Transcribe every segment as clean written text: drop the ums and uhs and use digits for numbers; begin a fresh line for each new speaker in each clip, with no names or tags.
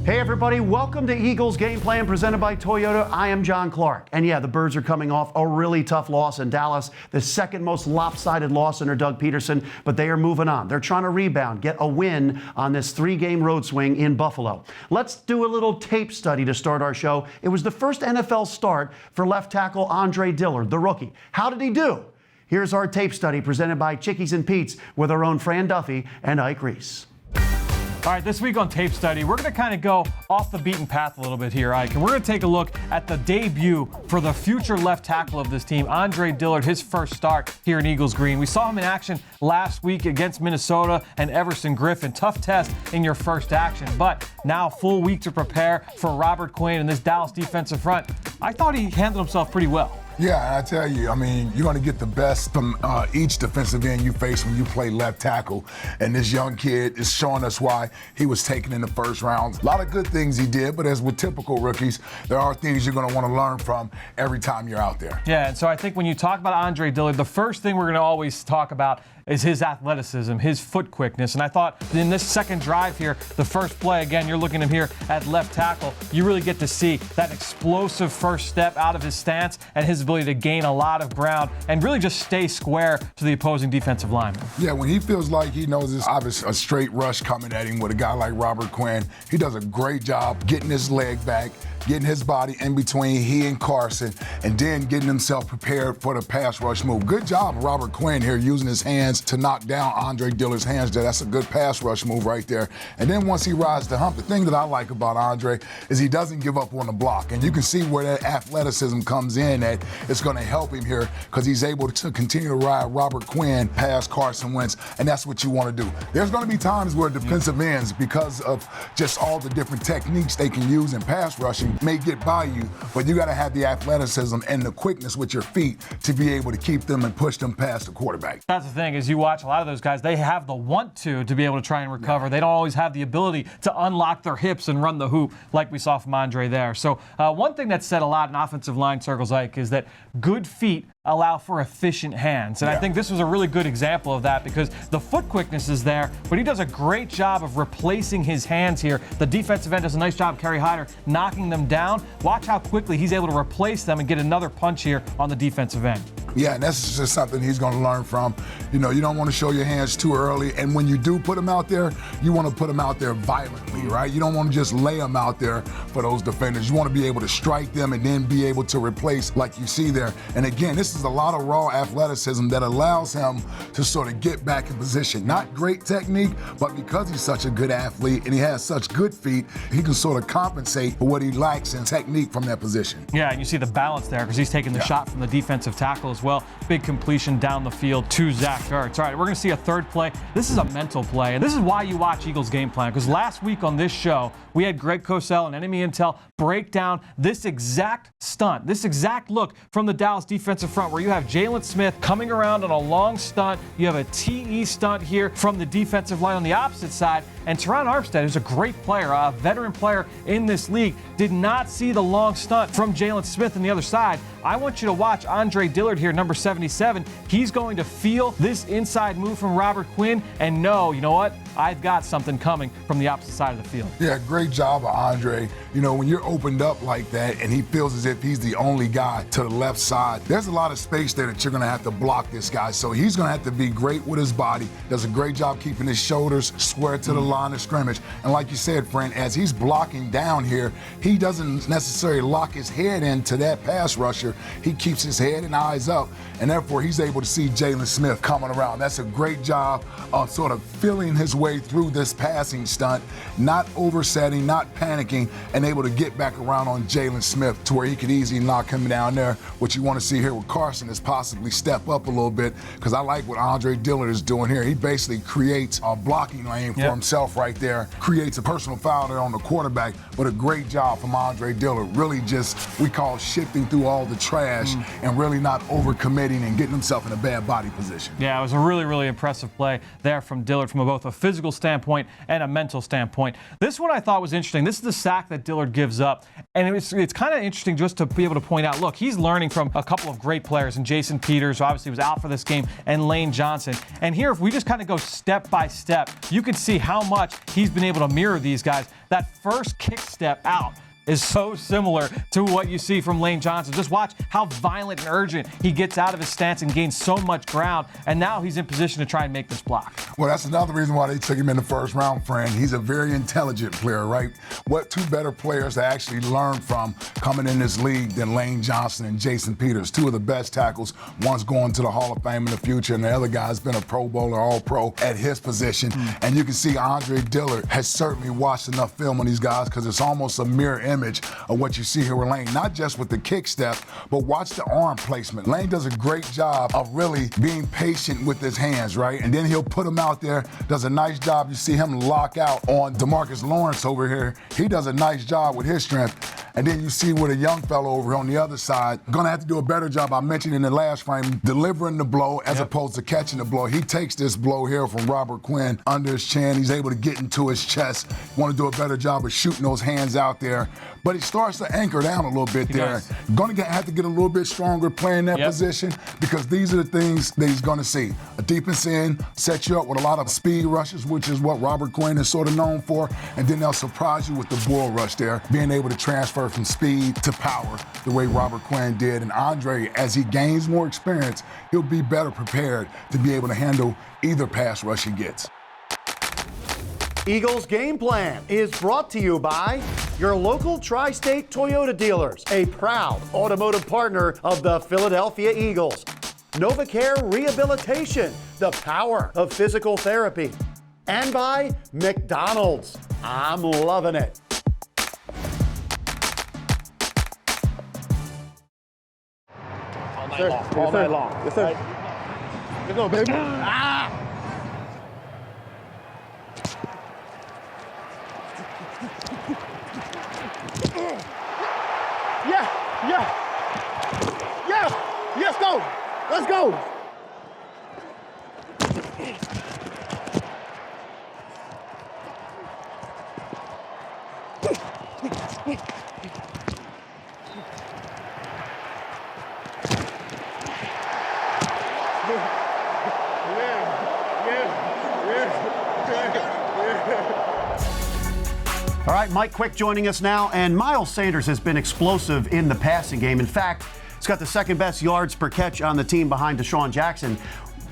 Hey everybody, welcome to Eagles Game Plan presented by Toyota. I am John Clark. And yeah, the Birds are coming off a really tough loss in Dallas, the second most lopsided loss under Doug Peterson, but they are moving on. They're trying to rebound, get a win on this 3-game road swing in Buffalo. Let's do a little tape study to start our show. It was the first NFL start for left tackle Andre Dillard, the rookie. How did he do? Here's our tape study presented by Chickies and Pete's with our own Fran Duffy and Ike Reese.
All right, this week on Tape Study, we're going to kind of go off the beaten path a little bit here, Ike, and we're going to take a look at the debut for the future left tackle of this team, Andre Dillard, his first start here in Eagles Green. We saw him in action last week against Minnesota and Everson Griffin. Tough test in your first action, but now full week to prepare for Robert Quinn and this Dallas defensive front. I thought he handled himself pretty well.
Yeah, I tell you, I mean, you're going to get the best from each defensive end you face when you play left tackle. And this young kid is showing us why he was taken in the first round. A lot of good things he did, but as with typical rookies, there are things you're going to want to learn from every time you're out there.
Yeah, and so I think when you talk about Andre Dillard, the first thing we're going to always talk about is his athleticism, his foot quickness. And I thought in this second drive here, the first play, again, you're looking at him here at left tackle, you really get to see that explosive first step out of his stance and his ability to gain a lot of ground and really just stay square to the opposing defensive lineman.
Yeah, when he feels like he knows it's obviously a straight rush coming at him with a guy like Robert Quinn, he does a great job getting his leg back, getting his body in between he and Carson, and then getting himself prepared for the pass rush move. Good job, Robert Quinn here, using his hands to knock down Andre Dillard's hands there. That's a good pass rush move right there. And then once he rides the hump, the thing that I like about Andre is he doesn't give up on the block. And you can see where that athleticism comes in, that it's going to help him here because he's able to continue to ride Robert Quinn past Carson Wentz, and that's what you want to do. There's going to be times where defensive ends, because of just all the different techniques they can use in pass rushing, may get by you, but you got to have the athleticism and the quickness with your feet to be able to keep them and push them past the quarterback.
That's the thing, is you watch a lot of those guys, they have the want to be able to try and recover. Yeah. They don't always have the ability to unlock their hips and run the hoop like we saw from Andre there. So one thing that's said a lot in offensive line circles, Ike, is that good feet allow for efficient hands. And I think this was a really good example of that because the foot quickness is there, but he does a great job of replacing his hands here. The defensive end does a nice job, Kerry Hyder, knocking them down. Watch how quickly he's able to replace them and get another punch here on the defensive end.
Yeah, and that's just something he's going to learn from. You know, you don't want to show your hands too early, and when you do put them out there, you want to put them out there violently, right? You don't want to just lay them out there for those defenders. You want to be able to strike them and then be able to replace like you see there. And again, this is a lot of raw athleticism that allows him to sort of get back in position. Not great technique, but because he's such a good athlete and he has such good feet, he can sort of compensate for what he lacks in technique from that position.
Yeah, and you see the balance there because he's taking the shot from the defensive tackle as well. Big completion down the field to Zach Ertz. All right, we're going to see a third play. This is a mental play, and this is why you watch Eagles Game Plan, because last week on this show, we had Greg Cosell and Enemy Intel break down this exact stunt, this exact look from the Dallas defensive front where you have Jalen Smith coming around on a long stunt. You have a TE stunt here from the defensive line on the opposite side. And Teron Armstead, who's a great player, a veteran player in this league, did not see the long stunt from Jalen Smith on the other side. I want you to watch Andre Dillard here, number 77. He's going to feel this inside move from Robert Quinn and know, you know what? I've got something coming from the opposite side of the field.
Yeah, great job of Andre. You know, when you're opened up like that and he feels as if he's the only guy to the left side, there's a lot of space there that you're going to have to block this guy. So he's going to have to be great with his body. Does a great job keeping his shoulders square to the line of scrimmage. And like you said, friend, as he's blocking down here, he doesn't necessarily lock his head into that pass rusher. He keeps his head and eyes up, and therefore he's able to see Jalen Smith coming around. That's a great job of sort of feeling his way through this passing stunt, not oversetting, not panicking, and able to get back around on Jalen Smith to where he could easily knock him down there. What you want to see here with Carson is possibly step up a little bit, because I like what Andre Dillard is doing here. He basically creates a blocking lane for himself right there, creates a personal foul there on the quarterback, but a great job from Andre Dillard, really just, we call shifting through all the trash and really not overcommitting and getting himself in a bad body position.
Yeah, it was a really, really impressive play there from Dillard from both a physical standpoint and a mental standpoint. This one I thought was interesting. This is the sack that Dillard gives up. And it's kind of interesting just to be able to point out, look, he's learning from a couple of great players, and Jason Peters, who obviously was out for this game, and Lane Johnson. And here, if we just kind of go step by step, you can see how much he's been able to mirror these guys. That first kick step out is so similar to what you see from Lane Johnson. Just watch how violent and urgent he gets out of his stance and gains so much ground, and now he's in position to try and make this block.
Well, that's another reason why they took him in the first round, friend. He's a very intelligent player, right? What two better players to actually learn from coming in this league than Lane Johnson and Jason Peters, two of the best tackles. One's going to the Hall of Fame in the future, and the other guy's been a Pro Bowler, All-Pro at his position. And you can see Andre Dillard has certainly watched enough film on these guys because it's almost a mirror image of what you see here with Lane, not just with the kick step, but watch the arm placement. Lane does a great job of really being patient with his hands, right? And then he'll put them out there, does a nice job. You see him lock out on DeMarcus Lawrence over here. He does a nice job with his strength. And then you see with a young fellow over on the other side, gonna have to do a better job, I mentioned in the last frame, delivering the blow as opposed to catching the blow. He takes this blow here from Robert Quinn under his chin. He's able to get into his chest. Want to do a better job of shooting those hands out there. But he starts to anchor down a little bit there. Gonna have to get a little bit stronger playing that position because these are the things that he's gonna see. A defense end sets you up with a lot of speed rushes, which is what Robert Quinn is sort of known for. And then they'll surprise you with the bull rush there, being able to transfer from speed to power the way Robert Quinn did. And Andre, as he gains more experience, he'll be better prepared to be able to handle either pass rush he gets.
Eagles Game Plan is brought to you by your local tri-state Toyota dealers, a proud automotive partner of the Philadelphia Eagles. NovaCare Rehabilitation, the power of physical therapy. And by McDonald's. I'm loving it.
All night long. Yes, sir. Let's go, baby. Ah! Yeah. Let's go. Let's go.
All right, Mike Quick joining us now, and Miles Sanders has been explosive in the passing game. In fact, he's got the second best yards per catch on the team behind Deshaun Jackson.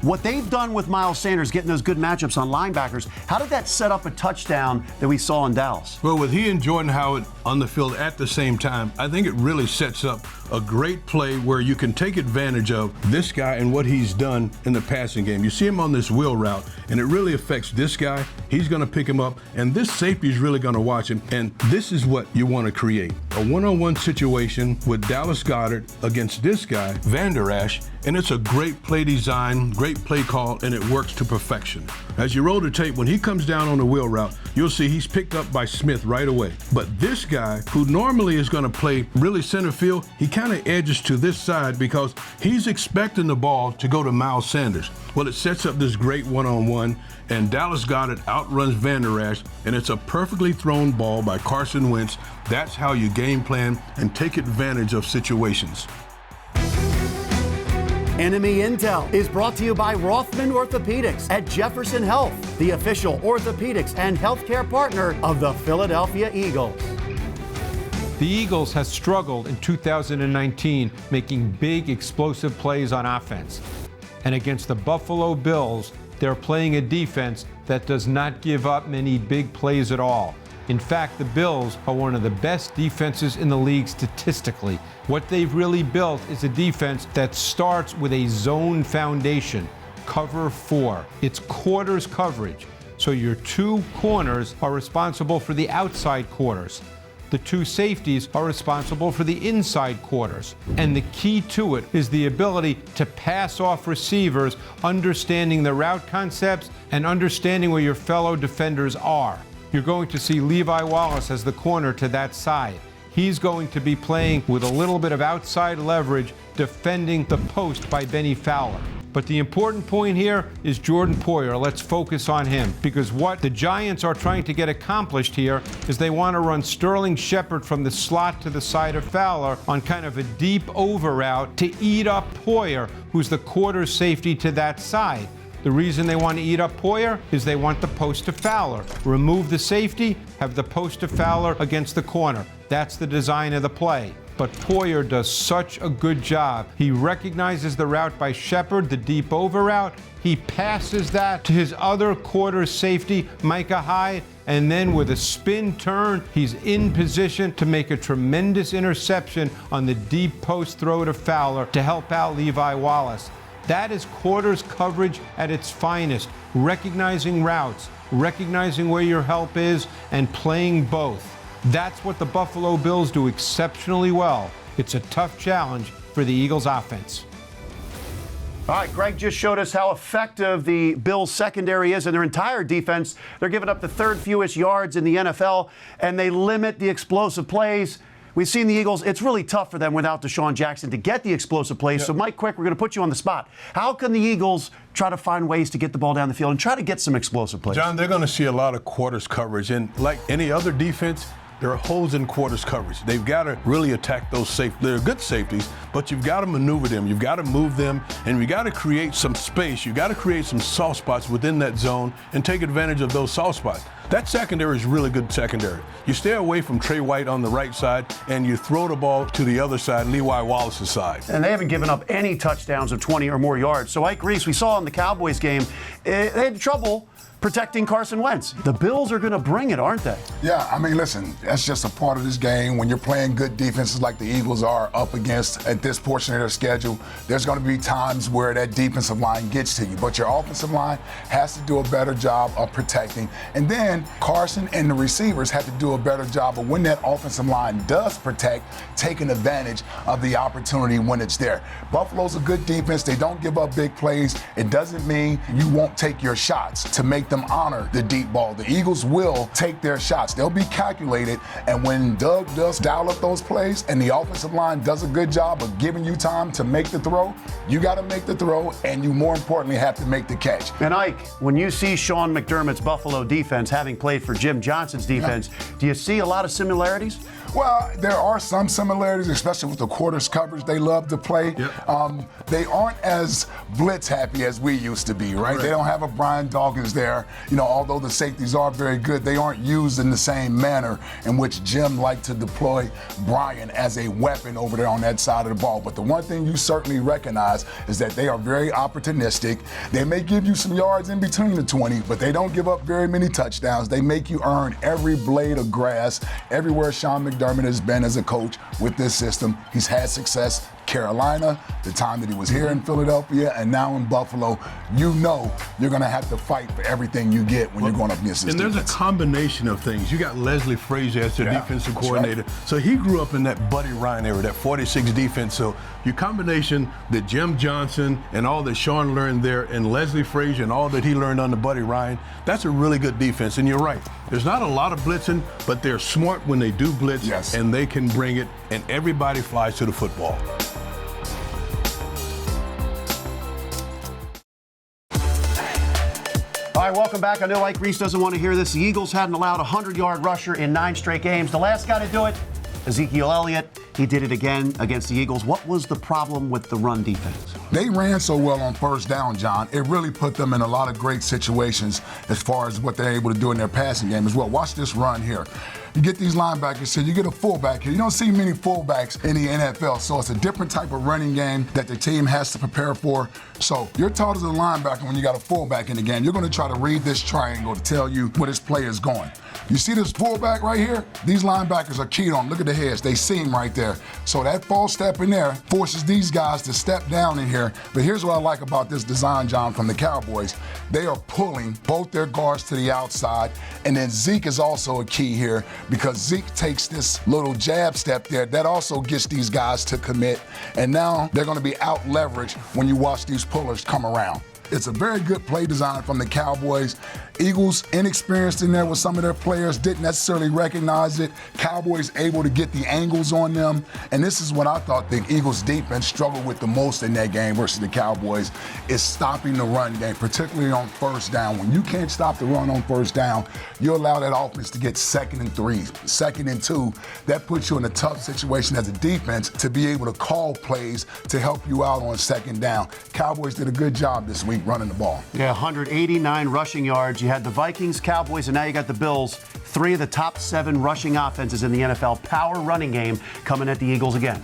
What they've done with Miles Sanders, getting those good matchups on linebackers, how did that set up a touchdown that we saw in Dallas?
Well, with he and Jordan Howard on the field at the same time, I think it really sets up a great play where you can take advantage of this guy and what he's done in the passing game. You see him on this wheel route, and it really affects this guy. He's going to pick him up, and this safety is really going to watch him. And this is what you want to create. A one-on-one situation with Dallas Goedert against this guy, Van Der Esch, and it's a great play design, great play call, and it works to perfection. As you roll the tape, when he comes down on the wheel route, you'll see he's picked up by Smith right away. But this guy, who normally is going to play really center field, he kind of edges to this side because he's expecting the ball to go to Miles Sanders. Well, it sets up this great one-on-one, and Dallas Goedert outruns Van Der Esch, and it's a perfectly thrown ball by Carson Wentz. That's how you game plan and take advantage of situations.
Enemy Intel is brought to you by Rothman Orthopedics at Jefferson Health, the official orthopedics and healthcare partner of the Philadelphia Eagles.
The Eagles has struggled in 2019 making big explosive plays on offense. And against the Buffalo Bills, they're playing a defense that does not give up many big plays at all. In fact, the Bills are one of the best defenses in the league statistically. What they've really built is a defense that starts with a zone foundation, cover 4. It's quarters coverage. So your two corners are responsible for the outside quarters. The two safeties are responsible for the inside quarters. And the key to it is the ability to pass off receivers, understanding the route concepts and understanding where your fellow defenders are. You're going to see Levi Wallace as the corner to that side. he's going to be playing with a little bit of outside leverage, defending the post by Benny Fowler. But the important point here is Jordan Poyer. Let's focus on him, because what the Giants are trying to get accomplished here is they want to run Sterling Shepard from the slot to the side of Fowler on kind of a deep over route to eat up Poyer, who's the quarter safety to that side. The reason they want to eat up Poyer is they want the post to Fowler. Remove the safety, have the post to Fowler against the corner. That's the design of the play. But Poyer does such a good job. He recognizes the route by Shepard, the deep over route. He passes that to his other quarter safety, Micah Hyde, and then with a spin turn, he's in position to make a tremendous interception on the deep post throw to Fowler to help out Levi Wallace. That is quarters coverage at its finest, recognizing routes, recognizing where your help is, and playing both. That's what the Buffalo Bills do exceptionally well. It's a tough challenge for the Eagles offense.
All right, Greg just showed us how effective the Bills secondary is in their entire defense. They're giving up the third fewest yards in the NFL, and they limit the explosive plays. We've seen the Eagles. It's really tough for them without Deshaun Jackson to get the explosive plays.
Yep.
So, Mike Quick, we're going to put you on the spot. How can the Eagles try to find ways to get the ball down the field and try to get some explosive plays?
John, they're going to see a lot of quarters coverage. And like any other defense, there are holes in quarters coverage. They've got to really attack those safeties. They're good safeties, but you've got to maneuver them. You've got to move them, and you've got to create some space. You've got to create some soft spots within that zone and take advantage of those soft spots. That secondary is really good secondary. You stay away from Trey White on the right side, and you throw the ball to the other side, Levi Wallace's side.
And they haven't given up any touchdowns of 20 or more yards. So, Ike Reese, we saw in the Cowboys game, they had trouble protecting Carson Wentz. The Bills are going to bring it, aren't they?
Yeah, I mean, listen, that's just a part of this game. When you're playing good defenses like the Eagles are up against at this portion of their schedule, there's going to be times where that defensive line gets to you. But your offensive line has to do a better job of protecting. And then Carson and the receivers have to do a better job of when that offensive line does protect, taking advantage of the opportunity when it's there. Buffalo's a good defense. They don't give up big plays. It doesn't mean you won't take your shots to make them honor the deep ball. The Eagles will take their shots. They'll be calculated, and when Doug does dial up those plays and the offensive line does a good job of giving you time to make the throw, you got to make the throw, and you more importantly have to make the catch.
And Ike, when you see Sean McDermott's Buffalo defense, having played for Jim Johnson's defense, do you see a lot of similarities?
Well, there are some similarities, especially with the quarters coverage they love to play.
Yep.
They aren't as blitz happy as we used to be, right? They don't have a Brian Dawkins there. You know, although the safeties are very good, they aren't used in the same manner in which Jim liked to deploy Brian as a weapon over there on that side of the ball. But the one thing you certainly recognize is that they are very opportunistic. They may give you some yards in between the 20, but they don't give up very many touchdowns. They make you earn every blade of grass. Everywhere Sean McDermott has been as a coach with this system, he's had success. Carolina, the time that he was here in Philadelphia, and now in Buffalo, you know you're going to have to fight for everything you get when you're going up against this
And there's
defense.
a combination of things. You got Leslie Frazier as their defensive
that's
coordinator.
right.
So he grew up in that Buddy Ryan era, that 46 defense. So your combination, the Jim Johnson and all that Sean learned there, and Leslie Frazier and all that he learned under Buddy Ryan, that's a really good defense. And you're right. There's not a lot of blitzing, but they're smart when they do blitz, and they can bring it, and everybody flies to the football.
All right, welcome back. I know Ike Reese doesn't want to hear this. The Eagles hadn't allowed a 100-yard rusher in 9 straight games. The last guy to do it, Ezekiel Elliott. He did it again against the Eagles. What was the problem with the run defense?
They ran so well on first down, John. It really put them in a lot of great situations as far as what they're able to do in their passing game as well. Watch this run here. You get these linebackers here, you get a fullback here. You don't see many fullbacks in the NFL, so it's a different type of running game that the team has to prepare for. So you're taught as a linebacker when you got a fullback in the game, you're going to try to read this triangle to tell you where this play is going. You see this fullback right here? These linebackers are keyed on. Look at the heads. They see him right there. So that false step in there forces these guys to step down in here. But here's what I like about this design, John, from the Cowboys. They are pulling both their guards to the outside. And then Zeke is also a key here because Zeke takes this little jab step there. That also gets these guys to commit. And now they're going to be out leveraged when you watch these pullers come around. It's a very good play design from the Cowboys. Eagles inexperienced in there with some of their players, didn't necessarily recognize it. Cowboys able to get the angles on them. And this is what I thought the Eagles defense struggled with the most in that game versus the Cowboys, is stopping the run game, particularly on first down. When you can't stop the run on first down, you allow that offense to get 2nd and 3, 2nd and 2. That puts you in a tough situation as a defense to be able to call plays to help you out on 2nd down. Cowboys did a good job this week running the ball.
Yeah, 189 rushing yards. You had the Vikings, Cowboys, and now you got the Bills. 3 of the top 7 rushing offenses in the NFL. Power running game coming at the Eagles again.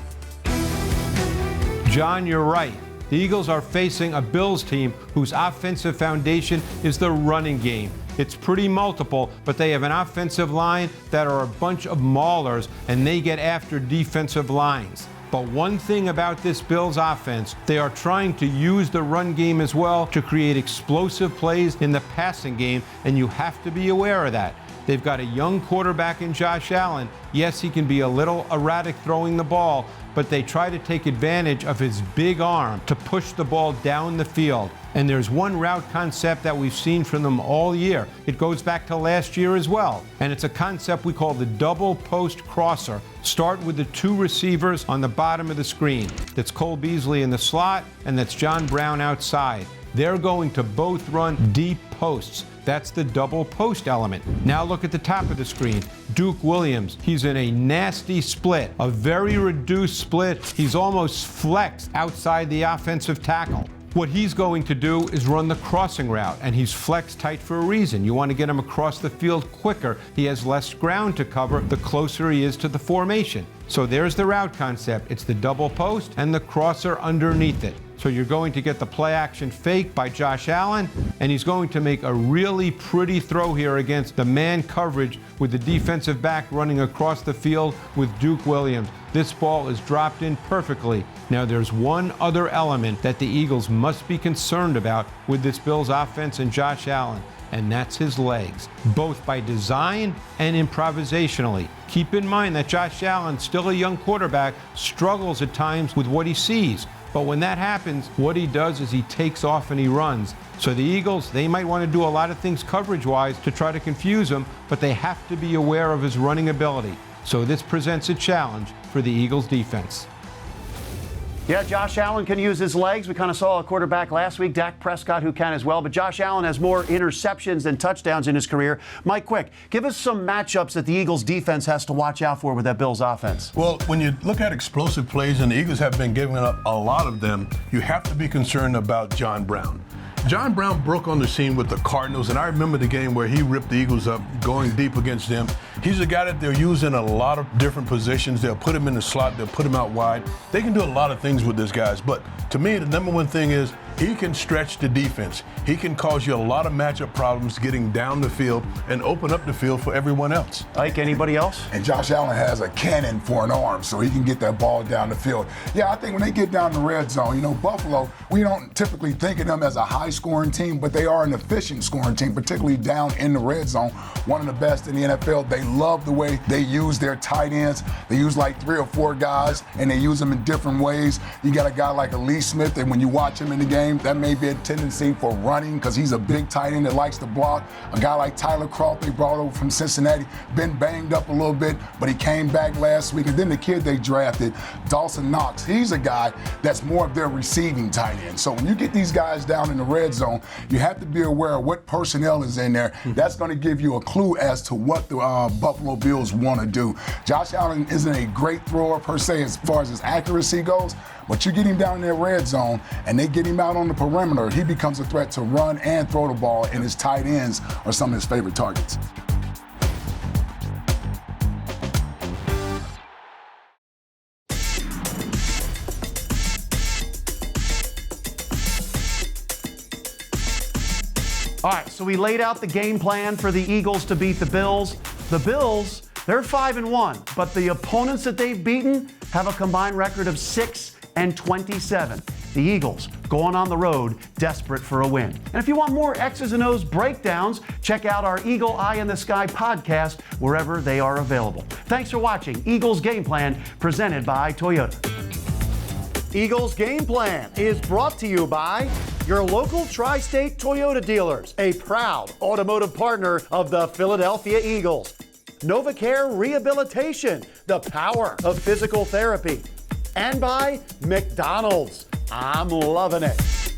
John, you're right. The Eagles are facing a Bills team whose offensive foundation is the running game. It's pretty multiple, but they have an offensive line that are a bunch of maulers, and they get after defensive lines. But one thing about this Bills offense, they are trying to use the run game as well to create explosive plays in the passing game, and you have to be aware of that. They've got a young quarterback in Josh Allen. Yes, he can be a little erratic throwing the ball, but they try to take advantage of his big arm to push the ball down the field. And there's one route concept that we've seen from them all year. It goes back to last year as well. And it's a concept we call the double post crosser. Start with the 2 receivers on the bottom of the screen. That's Cole Beasley in the slot, and that's John Brown outside. They're going to both run deep posts. That's the double post element. Now look at the top of the screen. Duke Williams, he's in a nasty split, a very reduced split. He's almost flexed outside the offensive tackle. What he's going to do is run the crossing route, and he's flexed tight for a reason. You want to get him across the field quicker. He has less ground to cover the closer he is to the formation. So there's the route concept. It's the double post and the crosser underneath it. So you're going to get the play action fake by Josh Allen, and he's going to make a really pretty throw here against the man coverage with the defensive back running across the field with Duke Williams. This ball is dropped in perfectly. Now there's one other element that the Eagles must be concerned about with this Bills offense and Josh Allen, and that's his legs, both by design and improvisationally. Keep in mind that Josh Allen, still a young quarterback, struggles at times with what he sees. But when that happens, what he does is he takes off and he runs. So the Eagles, they might want to do a lot of things coverage-wise to try to confuse him, but they have to be aware of his running ability. So this presents a challenge for the Eagles defense.
Yeah, Josh Allen can use his legs. We kind of saw a quarterback last week, Dak Prescott, who can as well. But Josh Allen has more interceptions than touchdowns in his career. Mike Quick, give us some matchups that the Eagles defense has to watch out for with that Bills offense.
Well, when you look at explosive plays, and the Eagles have been giving up a lot of them, you have to be concerned about John Brown. John Brown broke on the scene with the Cardinals, and I remember the game where he ripped the Eagles up, going deep against them. He's a guy that they're using a lot of different positions. They'll put him in the slot. They'll put him out wide. They can do a lot of things with these guys. But to me, the number one thing is he can stretch the defense. He can cause you a lot of matchup problems getting down the field and open up the field for everyone else.
Ike, anybody else?
And Josh Allen has a cannon for an arm, so he can get that ball down the field. Yeah, I think when they get down the red zone, you know, Buffalo, we don't typically think of them as a high-scoring team, but they are an efficient scoring team, particularly down in the red zone. One of the best in the NFL. They love the way they use their tight ends. They use like 3 or 4 guys, and they use them in different ways. You got a guy like Lee Smith, and when you watch him in the game, that may be a tendency for running because he's a big tight end that likes to block. A guy like Tyler Croft, they brought over from Cincinnati, been banged up a little bit, but he came back last week. And then the kid they drafted, Dawson Knox, he's a guy that's more of their receiving tight end. So when you get these guys down in the red zone, you have to be aware of what personnel is in there. That's going to give you a clue as to what the Buffalo Bills want to do. Josh Allen isn't a great thrower per se as far as his accuracy goes, but you get him down in that red zone and they get him out on the perimeter, he becomes a threat to run and throw the ball, and his tight ends are some of his favorite targets.
All right, so we laid out the game plan for the Eagles to beat the Bills. The Bills, they're 5-1, but the opponents that they've beaten have a combined record of 6-27. The Eagles going on the road, desperate for a win. And if you want more X's and O's breakdowns, check out our Eagle Eye in the Sky podcast wherever they are available. Thanks for watching Eagles Game Plan, presented by Toyota. Eagles Game Plan is brought to you by your local tri-state Toyota dealers, a proud automotive partner of the Philadelphia Eagles. NovaCare Rehabilitation, the power of physical therapy. And by McDonald's. I'm loving it.